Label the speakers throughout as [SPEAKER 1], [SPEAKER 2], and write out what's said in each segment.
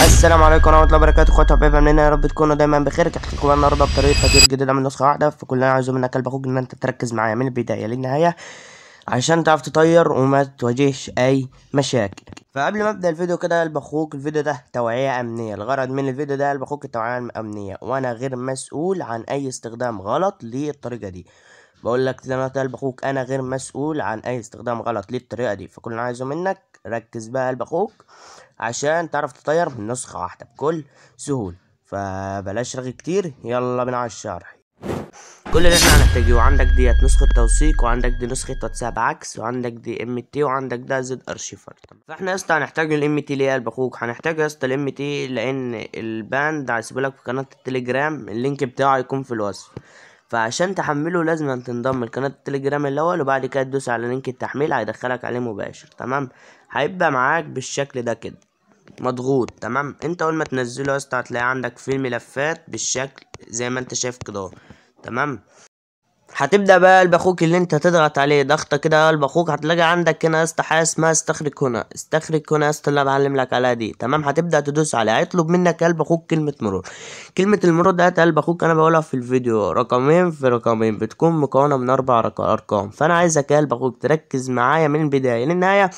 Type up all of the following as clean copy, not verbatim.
[SPEAKER 1] السلام عليكم ورحمه الله وبركاته. اخواتي وحبايبي عاملين ايه؟ يا رب تكونوا دايما بخير. احكي لكم النهارده بطريقه تغيير جديده من نسخه واحده، فكل اللي انا عايزه منك قلب اخوك ان انت تركز معايا من البدايه للنهايه عشان تعرف تطير وما تواجهش اي مشاكل. فقبل ما ابدا الفيديو كده قلب اخوك، الفيديو ده توعيه امنيه. الغرض من الفيديو ده قلب اخوك التوعيه الامنيه، وانا غير مسؤول عن اي استخدام غلط للطريقه دي. بقول لك زي ما قلب اخوك انا غير مسؤول عن اي استخدام غلط للطريقه دي. فكل اللي انا عايزه منك ركز بقى قلب اخوك عشان تعرف تطير من نسخة واحدة بكل سهولة. فبلاش رغي كتير، يلا بينا على الشرح. كل اللي احنا هنحتاجه عندك ديت نسخة توثيق، وعندك دي نسخة واتساب عكس، وعندك دي ام تي، وعندك ده زد ارشيفر. فاحنا يا اسطى هنحتاج الام تي. ليه يا قلب اخوك هنحتاج يا اسطى الام تي؟ لان الباند هسيبلك في قناة التليجرام، اللينك بتاعه هيكون في الوصف. فعشان تحمله لازم تنضم لقناة التليجرام الاول، وبعد كده تدوس على لينك التحميل هيدخلك عليه مباشر. تمام، هيبقى معاك بالشكل ده كده مضغوط. تمام، انت اول ما تنزله يا اسطى هتلاقي عندك في الملفات بالشكل زي ما انت شايف كده. تمام، هتبدا بقى قلب اخوك اللي انت تضغط عليه ضغطه كده. قلب اخوك هتلاقي عندك هنا يا اسطى حاجه اسمها استخرج هنا. استخرج هنا يا اسطى اللي انا بعلم لك عليها دي. تمام، هتبدا تدوس عليها. هيطلب منك قلب اخوك كلمه مرور. كلمه المرور ده قلب اخوك انا بقولها في الفيديو رقمين في رقمين، بتكون مكونه من 4 ارقام. فانا عايزك قلب اخوك تركز معايا من البدايه للنهايه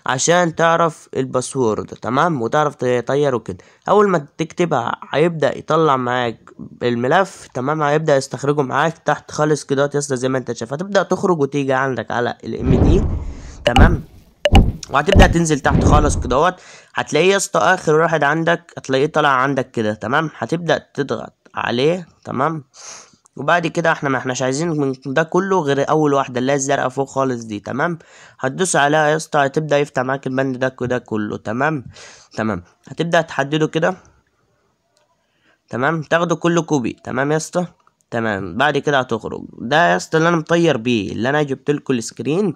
[SPEAKER 1] عشان تعرف الباسورد. تمام، وتعرف تطير وكده. اول ما تكتبها هيبدا يطلع معاك الملف. تمام، هيبدا يستخرجه معاك تحت خالص كده يا اسطى زي ما انت شايف. هتبدا تخرج وتيجي عندك على الام دي. تمام، وهتبدا تنزل تحت خالص كده هتلاقيه يا اسطى اخر واحد عندك، هتلاقيه طالع عندك كده. تمام، هتبدا تضغط عليه. تمام، وبعد كده احنا ما احناش عايزين من ده كله غير اول واحده اللي هي الزرقاء فوق خالص دي. تمام، هتدوس عليها يا اسطى هتبدا يفتح معاك البند ده كده كله. تمام، تمام، هتبدا تحدده كده. تمام، تاخده كله كوبي. تمام يا اسطى، تمام. بعد كده هتخرج ده يا اسطى اللي انا مطير بيه، اللي انا جبت لكم السكرين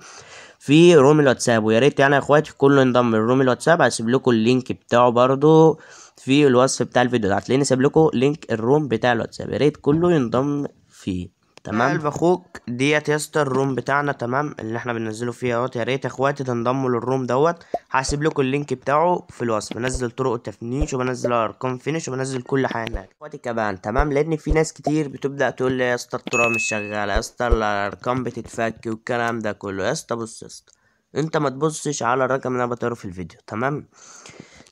[SPEAKER 1] في روم الواتساب. ويا ريت يعني يا اخواتي كله ينضم لروم الواتساب. هسيب لكم اللينك بتاعه برضو في الوصف بتاع الفيديو ده. هتلاقيني سايب لكم لينك الروم بتاع الواتساب، يا ريت كله ينضم فيه. تمام، قلب اخوك ديت يا اسطى الروم بتاعنا. تمام، اللي احنا بننزله فيه اهوت. يا ريت يا اخواتي تنضموا للروم هسيب لكم اللينك بتاعه في الوصف. بنزل طرق التفنيش، وبنزل ارقام فينش، وبنزل كل حاجه هناك اخواتي كمان. تمام، لان في ناس كتير بتبدا تقول لي يا اسطى الطرق مش شغاله، يا اسطى الارقام بتتفك والكلام ده كله. يا اسطى بص يا اسطى، انت ما تبصش على الرقم اللي انا بطيره في الفيديو. تمام،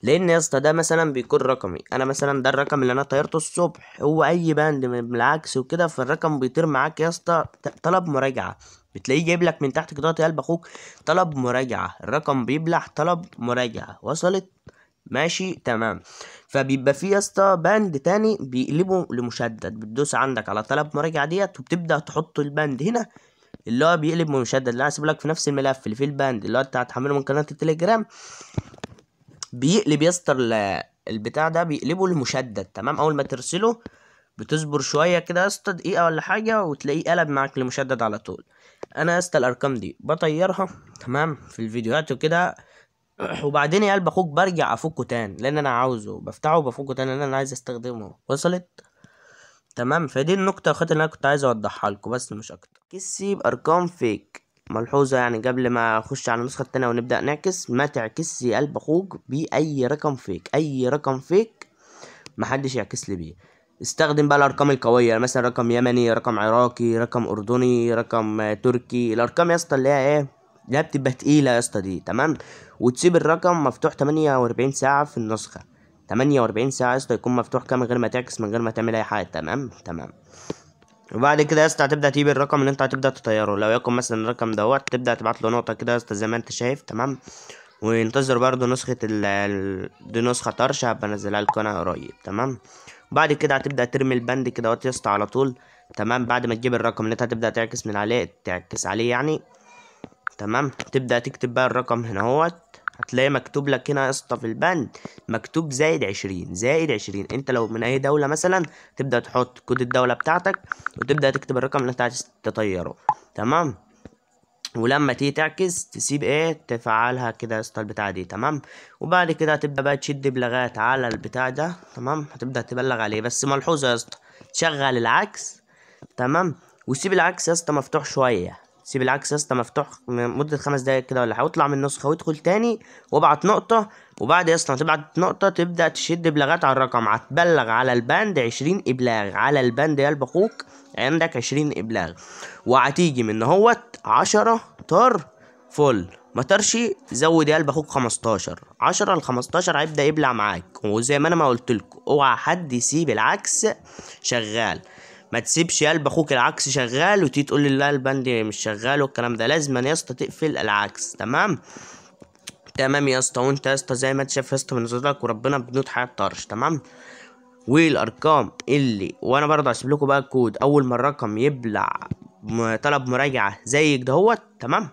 [SPEAKER 1] لان يا اسطى ده مثلا بيكون رقمي انا، مثلا ده الرقم اللي انا طيرته الصبح. هو اي باند بالعكس وكده، فالرقم بيطير معاك يا اسطى. طلب مراجعه، بتلاقيه جايب لك من تحت كده يا قلب اخوك طلب مراجعه. الرقم بيبلع طلب مراجعه. وصلت؟ ماشي تمام. فبيبقى فيه يا اسطى باند تاني بيقلبه لمشدد. بتدوس عندك على طلب مراجعه ديت، وبتبدا تحط الباند هنا اللي هو بيقلب مشدد، اللي انا هسيب لك في نفس الملف اللي فيه الباند اللي هو انت هتحمله من قناه التليجرام. بيقلب يا اسطى البتاع ده بيقلبه لمشدد. تمام، اول ما ترسله بتصبر شويه كده يا اسطى دقيقه ولا حاجه، وتلاقيه قلب معاك لمشدد على طول. انا يا اسطى الارقام دي بطيرها تمام في الفيديوهات وكده. وبعدين يا قلب اخوك برجع افكه تاني لان انا عاوزه، بفتحه وبفكه تاني لان انا عايز استخدمه. وصلت؟ تمام، فدي النقطة اللي انا كنت عايز اوضحها لكم بس مش اكتر. كسي بارقام فيك ملحوظة يعني قبل ما اخش على النسخة التانية ونبدأ نعكس. ما تعكسي قلب اخوك بأي رقم فيك. اي رقم فيك محدش يعكس لي بيه. استخدم بقى الارقام القوية، يعني مثلا رقم يمني، رقم عراقي، رقم اردني، رقم تركي. الارقام يا اسطى اللي هي ايه، اللي هي بتبقى تقيلة يا اسطى دي. تمام، وتسيب الرقم مفتوح 48 ساعة في النسخة. 48 ساعة يا اسطى يكون مفتوح كده من غير ما تعكس، من غير ما تعمل اي حاجة. تمام تمام. وبعد كده يا اسطى هتبدا تجيب الرقم اللي انت هتبدا تطيره. لو يكن مثلا الرقم تبدا تبعت له نقطه كده يا اسطى زي ما انت شايف. تمام، وينتظر برضو نسخه دي نسخه طرش هبقى انزلها لكم انا قريب. تمام، بعد كده هتبدا ترمي البند كده يا اسطى على طول. تمام، بعد ما تجيب الرقم اللي انت هتبدا تعكس من عليه، تعكس عليه يعني. تمام، تبدأ تكتب بقى الرقم هنا هتلاقي مكتوب لك هنا يا اسطى في البند مكتوب -20 -20. انت لو من اي دولة مثلا تبدأ تحط كود الدولة بتاعتك، وتبدأ تكتب الرقم اللي انت عايز تطيره. تمام، ولما تيجي تعكس تسيب تفعلها كده يا اسطى البتاع دي. تمام، وبعد كده هتبدأ بقى تشد بلاغات على البتاع ده. تمام، هتبدأ تبلغ عليه. بس ملحوظة يا اسطى، تشغل العكس. تمام، وسيب العكس يا اسطى مفتوح شوية. سيب العكس يا اسطى مفتوح مدة 5 دقايق كده ولا حاجة، واطلع من النسخة وادخل تاني وابعت نقطة. وبعد يا اسطى ما تبعت نقطة تبدأ تشد بلاغات على الرقم، هتبلغ على البند 20 إبلاغ على البند يا قلب أخوك، عندك 20 إبلاغ. وهتيجي من هوت 10 طر فل، ما طرش زود يا قلب أخوك 15، 10 ل 15 هيبدأ يبلع معاك. وزي ما أنا ما قلتلكوا اوعى حد يسيب العكس شغال، ما تسيبش يا قلب اخوك العكس شغال وتيجي تقول لي لا البند مش شغال والكلام ده. لازم يا اسطى تقفل العكس. تمام تمام يا اسطى. وانت يا اسطى زي ما انت شايف يا اسطى من نظرتك وربنا بنوت حياة طرش. تمام. والارقام اللي وانا برضه هسيب لكم بقى الكود، اول ما الرقم يبلع طلب مراجعه زي كدهوت. تمام.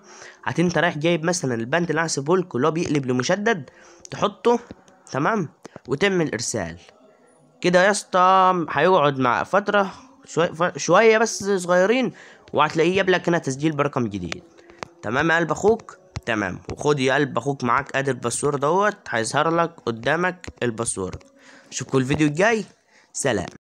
[SPEAKER 1] انت رايح جايب مثلا البند اللي انا هسيبه لكم اللي هو بيقلب لمشدد، تحطه. تمام. وتعمل ارسال كده يا اسطى، هيقعد مع فتره شويه بس صغيرين، وهتلاقيه جاب لك هنا تسجيل برقم جديد. تمام يا قلب اخوك. تمام. وخد يا قلب اخوك معاك ادي الباسورد دوت، هيظهر لك قدامك الباسورد. اشوفكوا الفيديو الجاي. سلام.